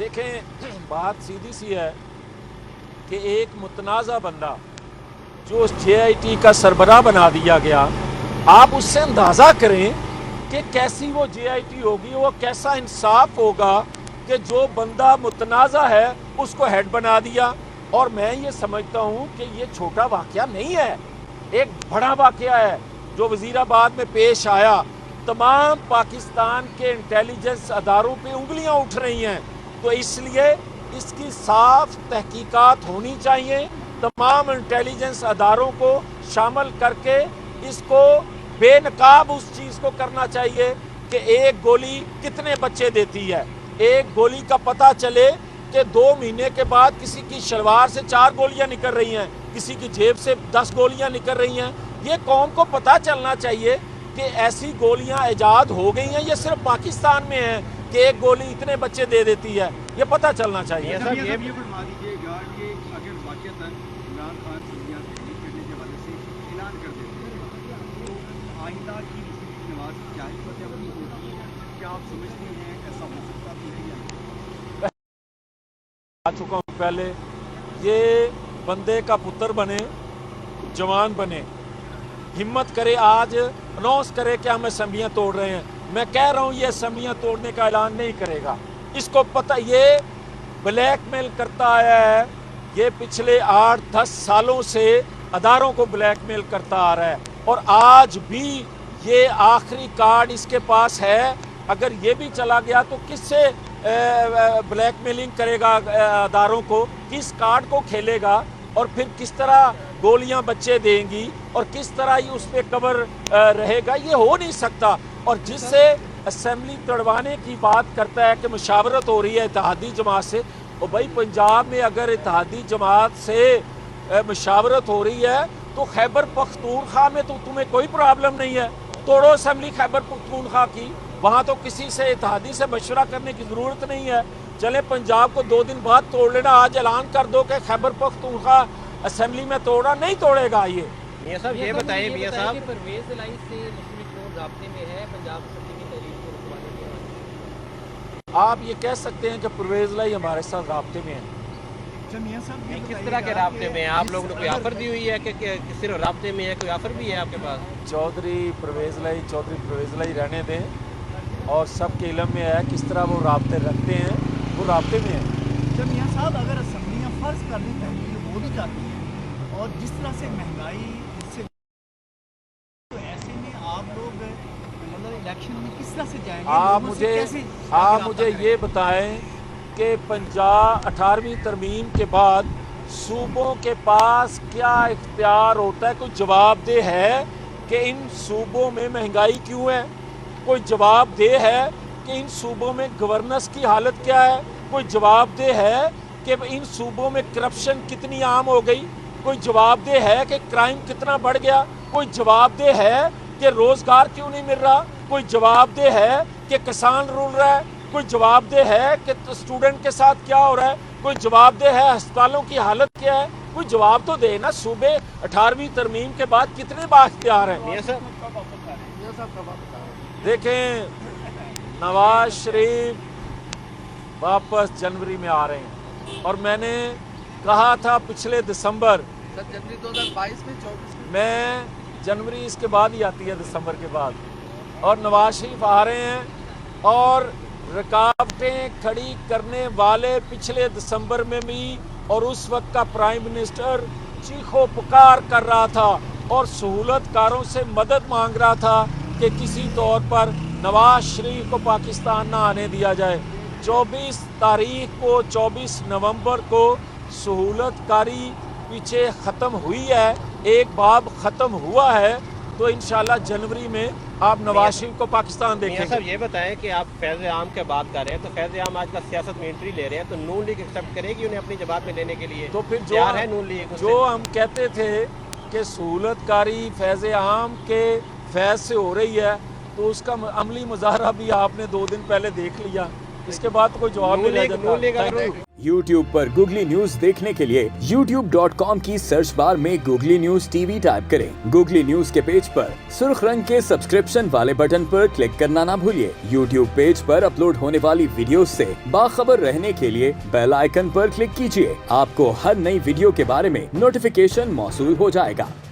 देखें, बात सीधी सी है कि एक मुतनाज़ा बंदा जो JIT का सरबराह बना दिया गया, आप उससे अंदाज़ा करें कि कैसी वो JIT होगी, वो कैसा इंसाफ होगा कि जो बंदा मुतनाज़ा है उसको हेड बना दिया। और मैं ये समझता हूँ कि ये छोटा वाक़या नहीं है, एक बड़ा वाक़या है जो वज़ीराबाद में पेश आया। तमाम पाकिस्तान के इंटेलिजेंस अदारों पे उंगलियां उठ रही हैं, तो इसलिए इसकी साफ तहकीकात होनी चाहिए। तमाम इंटेलिजेंस अदारों को शामिल करके इसको बेनकाब उस चीज़ को करना चाहिए कि एक गोली कितने बच्चे देती है। एक गोली का पता चले कि 2 महीने के बाद किसी की शलवार से 4 गोलियां निकल रही हैं, किसी की जेब से 10 गोलियां निकल रही हैं। ये कौम को पता चलना चाहिए कि ऐसी गोलियां इजाद हो गई हैं, ये सिर्फ पाकिस्तान में है कि एक गोली इतने बच्चे दे देती है, ये पता चलना चाहिए। आ चुका हूँ पहले, ये बंदे का पुत्र बने, जवान बने, हिम्मत करे, आज अनाउंस करे कि हम असेंबलियाँ तोड़ रहे हैं। मैं कह रहा हूँ ये असेंबलियाँ तोड़ने का ऐलान नहीं करेगा। इसको पता, ये ब्लैकमेल करता आया है, ये पिछले 8-10 सालों से अदारों को ब्लैकमेल करता आ रहा है और आज भी ये आखिरी कार्ड इसके पास है। अगर ये भी चला गया तो किससे ब्लैकमेलिंग करेगा अदारों को, किस कार्ड को खेलेगा और फिर किस तरह गोलियां बच्चे देंगी और किस तरह ही उस पर कवर रहेगा, ये हो नहीं सकता। और जिससे असेंबली तोड़वाने की बात करता है कि मुशावरत हो रही है इत्तेहादी जमात से, और भाई पंजाब में अगर इत्तेहादी जमात से मुशावरत हो रही है तो खैबर पख्तूनख्वा में तो तुम्हें कोई प्रॉब्लम नहीं है, तोड़ो असेंबली खैबर पख्तूनख्वा की, वहाँ तो किसी से इत्तेहादी से मशवरा करने की ज़रूरत नहीं है। चले पंजाब को 2 दिन बाद तोड़ लेना, आज ऐलान कर दो कि खैबर पख्तूनख्वा असेंबली में तोड़ा, नहीं तोड़ेगा। ये मियां साहब ये बताइए मियां साहब, परवेज़ इलाही से मुस्लिम लीग नून राब्ते में है, पंजाब असेंबली की तहरीर को रुकवाने के। आप ये कह सकते हैं कि परवेज़ इलाही हमारे साथ राब्ते में है। मियां साहब किस तरह के राब्ते में हैं आप लोगों ने? कोई ऑफर दी हुई है कि सिर्फ राब्ते में है, कोई ऑफर भी है आपके पास? चौधरी परवेज़ इलाही रहने दें और सबके इल्म में है किस तरह वो राब्ते रखते हैं, वो राब्ते में है। जब मियां साहब अगर असेंबलियाँ फ़र्ज कर दी तहरीर हो भी जाती हैं और जिस तरह से महंगाई इससे, तो ऐसे में आप लोग मतलब इलेक्शन में किस तरह से जाएंगे? आप मुझे ये बताएं कि 18वीं तरमीम के बाद सूबों के पास क्या इख्तियार होता है? कोई जवाबदेह है कि इन सूबों में महंगाई क्यों है? कोई जवाबदेह है कि इन सूबों में गवर्नेंस की हालत क्या है? कोई जवाबदेह है कि इन सूबों में करप्शन कितनी आम हो गई? कोई जवाबदेह है कि क्राइम कितना बढ़ गया? कोई जवाबदेह है कि रोज़गार क्यों नहीं मिल रहा? कोई जवाबदेह है कि किसान रुल रहा है? कोई जवाबदेह है कि स्टूडेंट के साथ क्या हो रहा है? कोई जवाबदेह है अस्पतालों की हालत क्या है? कोई जवाब तो दे ना। सूबे 18वीं तरमीम के बाद कितने बाख्तियार हैं? देखें, नवाज शरीफ वापस जनवरी में आ रहे हैं और मैंने कहा था पिछले दिसंबर, जनवरी 2022 में 24 मैं जनवरी इसके बाद ही आती है, दिसंबर के बाद, और नवाज शरीफ आ रहे हैं और रुकावटें खड़ी करने वाले पिछले दिसंबर में भी, और उस वक्त का प्राइम मिनिस्टर चीखो पुकार कर रहा था और सहूलतकारों से मदद मांग रहा था कि किसी तौर पर नवाज शरीफ को पाकिस्तान ना आने दिया जाए। 24 तारीख को, 24 नवंबर को सहूलतकारी पीछे ख़त्म हुई है, एक बाब ख़त्म हुआ है, तो इंशाल्लाह जनवरी में आप नवाज शरीफ को पाकिस्तान देखेंगे। सर ये बताएं कि आप फैज़ आम के बात कर रहे हैं, तो फैज़ आम आजकल सियासत में एंट्री ले रहे हैं, तो नून लीग एक्सेप्ट करेगी उन्हें अपनी जमात में लेने के लिए? तो फिर जो हम कहते थे कि सहूलतकारी फैज़ आम के फैज़ से हो रही है, तो उसका अमली मुजाहरा भी आपने 2 दिन पहले देख लिया इसके बाद तो कोई जवाब नहीं रह नून लीग जाता। अगर YouTube पर गूगली न्यूज देखने के लिए youtube.com की सर्च बार में गूगली न्यूज टीवी टाइप करें। गूगली न्यूज के पेज पर सुर्ख रंग के सब्सक्रिप्शन वाले बटन पर क्लिक करना ना भूलिए। YouTube पेज पर अपलोड होने वाली वीडियोस से बाखबर रहने के लिए बेल आइकन पर क्लिक कीजिए। आपको हर नई वीडियो के बारे में नोटिफिकेशन मौसूल हो जाएगा।